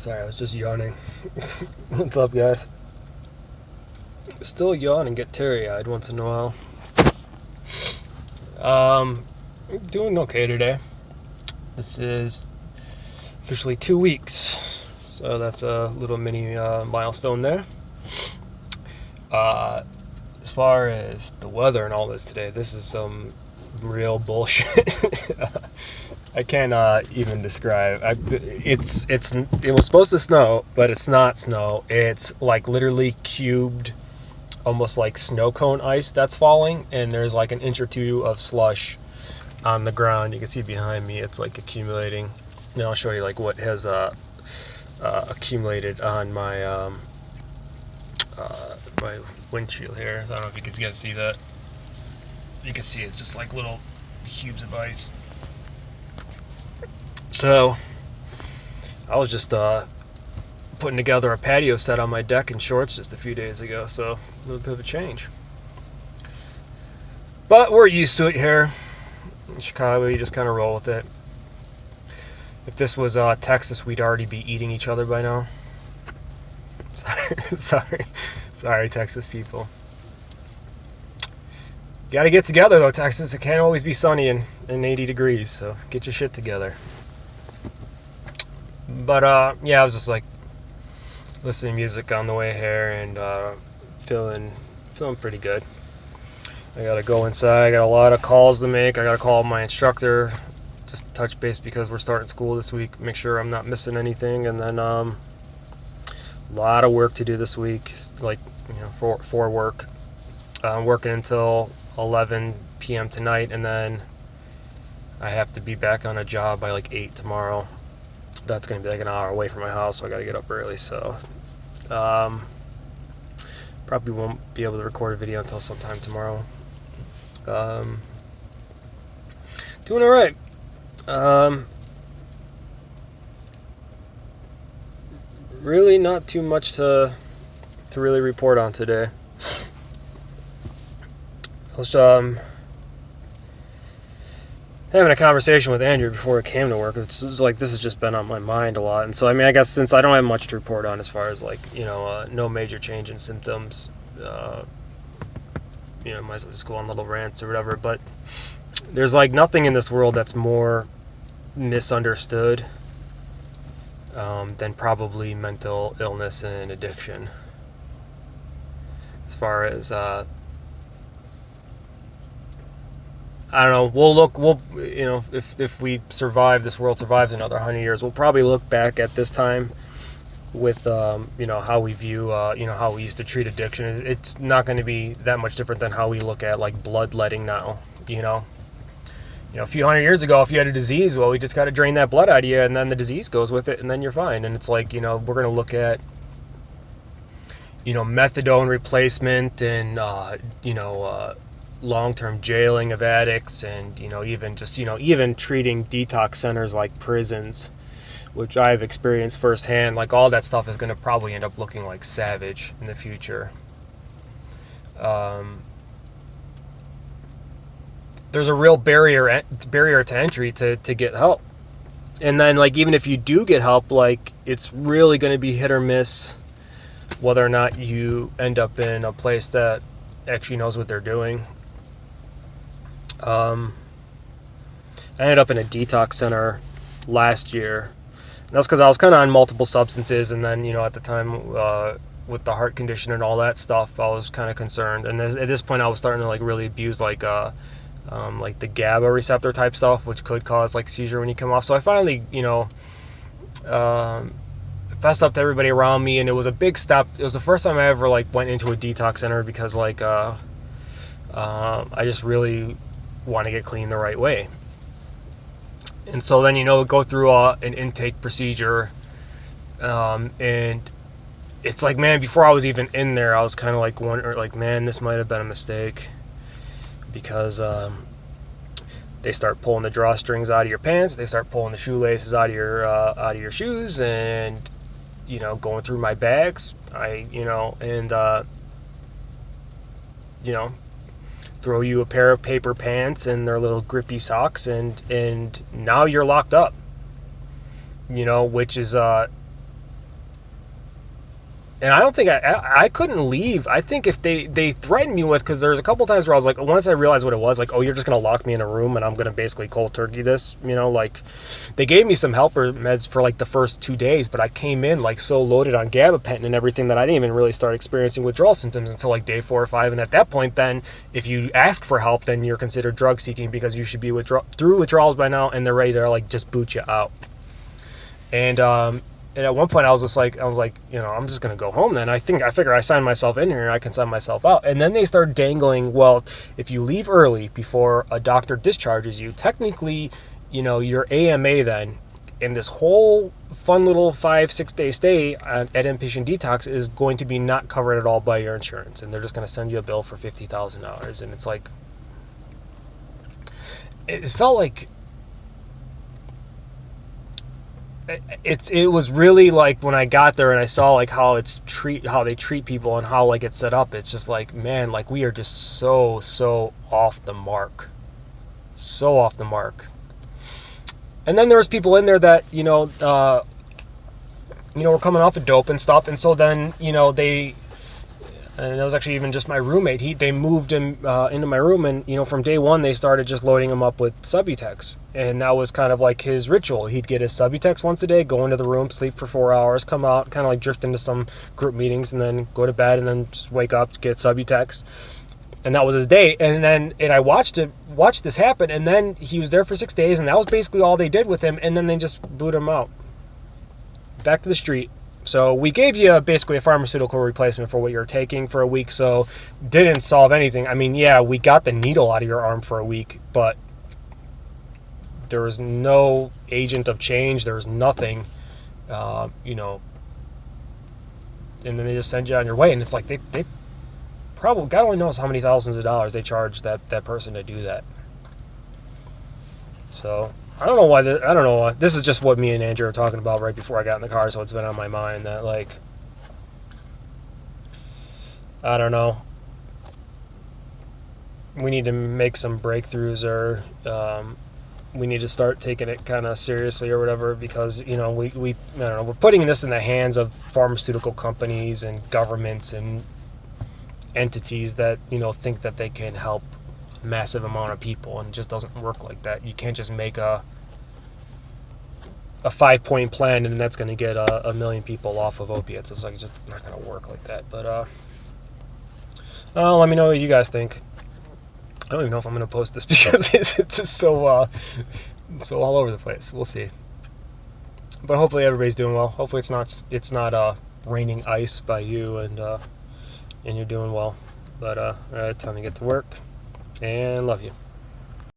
Sorry, I was just yawning. What's up, guys? Still yawn and get teary-eyed once in a while. Doing okay today. This is officially 2 weeks, so that's a little mini milestone there. As far as the weather and all this today, this is some real bullshit. I can't even describe. It was supposed to snow, but it's not snow. It's like literally cubed, almost like snow cone ice that's falling, and there's like an inch or two of slush on the ground. You can see behind me, it's like accumulating. And I'll show you like what has accumulated on my my windshield here. I don't know if you guys see that. You can see it's just like little cubes of ice. So I was just putting together a patio set on my deck in shorts just a few days ago, so a little bit of a change. But we're used to it here in Chicago. You just kind of roll with it. If this was Texas, we'd already be eating each other by now. Sorry, Texas people. Got to get together though, Texas. It can't always be sunny and 80 degrees, so get your shit together. But yeah, I was just like listening to music on the way here and feeling pretty good. I gotta go inside. I got a lot of calls to make. I gotta call my instructor, just touch base because we're starting school this week. Make sure I'm not missing anything, and then a lot of work to do this week, like for work. I'm working until 11 p.m. tonight, and then I have to be back on a job by like 8 tomorrow. That's going to be like an hour away from my house, so I got to get up early. So probably won't be able to record a video until sometime tomorrow. Doing all right. Really not too much to really report on today. I was having a conversation with Andrew before I came to work. It's like this has just been on my mind a lot, and so I guess since I don't have much to report on as far as like no major change in symptoms, might as well just go on little rants or whatever. But there's like nothing in this world that's more misunderstood than probably mental illness and addiction. As far as I don't know. If we survive, this world survives another 100 years, we'll probably look back at this time with, how we view, how we used to treat addiction. It's not going to be that much different than how we look at like bloodletting now. A few 100 years ago, if you had a disease, well, we just got to drain that blood out of you, and then the disease goes with it, and then you're fine. And it's like, we're going to look at, methadone replacement and, long-term jailing of addicts, and even treating detox centers like prisons, which I've experienced firsthand. Like all that stuff is going to probably end up looking like savage in the future. There's a real barrier to entry to get help, and then like even if you do get help, like it's really going to be hit or miss whether or not you end up in a place that actually knows what they're doing. I ended up in a detox center last year. And that's because I was kind of on multiple substances, and then at the time with the heart condition and all that stuff, I was kind of concerned. And at this point, I was starting to like really abuse like the GABA receptor type stuff, which could cause like seizure when you come off. So I finally fessed up to everybody around me, and it was a big step. It was the first time I ever like went into a detox center because like I just really want to get clean the right way. And so then go through an intake procedure, and it's like, man, before I was even in there, I was kind of like wondering, like, man, this might have been a mistake, because they start pulling the drawstrings out of your pants, they start pulling the shoelaces out of your shoes, and going through my bags, throw you a pair of paper pants and their little grippy socks, and now you're locked up, which is And I don't think I couldn't leave. I think if they threatened me with, because there's a couple times where I was like, once I realized what it was, like, oh, you're just going to lock me in a room and I'm going to basically cold turkey this, like, they gave me some helper meds for like the first 2 days, but I came in like so loaded on gabapentin and everything that I didn't even really start experiencing withdrawal symptoms until like day 4 or 5. And at that point, then if you ask for help, then you're considered drug seeking, because you should be through withdrawals by now and they're ready to like just boot you out. And at one point I was like, I'm just going to go home then. I figure I signed myself in here, I can sign myself out. And then they started dangling, well, if you leave early before a doctor discharges you, technically, your AMA then, in this whole fun little 5-6 day stay at inpatient detox is going to be not covered at all by your insurance. And they're just going to send you a bill for $50,000. And it's like, it felt like, it was really like when I got there and I saw like how they treat people and how like it's set up. It's just like, man, like we are just so off the mark, so off the mark. And then there was people in there that were coming off of dope and stuff, and so then and that was actually even just my roommate. They moved him into my room, and from day one they started just loading him up with Subutex, and that was kind of like his ritual. He'd get his Subutex once a day, go into the room, sleep for 4 hours, come out, kind of like drift into some group meetings, and then go to bed, and then just wake up, get Subutex, and that was his day. And I watched this happen, and then he was there for 6 days, and that was basically all they did with him, and then they just boot him out, back to the street. So we gave you basically a pharmaceutical replacement for what you're taking for a week, so didn't solve anything. I mean, yeah, we got the needle out of your arm for a week, but there was no agent of change. There was nothing, and then they just send you on your way. And it's like they probably, God only knows how many thousands of dollars they charge that person to do that. So I don't know why. I don't know. This is just what me and Andrew were talking about right before I got in the car, so it's been on my mind that, like, I don't know. We need to make some breakthroughs, or we need to start taking it kind of seriously or whatever, because we I don't know, we're putting this in the hands of pharmaceutical companies and governments and entities that think that they can help massive amount of people, and it just doesn't work like that. You can't just make a 5-point plan and then that's going to get a million people off of opiates. It's like, it's just not going to work like that. But let me know what you guys think. I don't even know if I'm going to post this because it's just so all over the place. We'll see. But hopefully everybody's doing well. Hopefully it's not raining ice by you, and you're doing well. But time to get to work. And love you.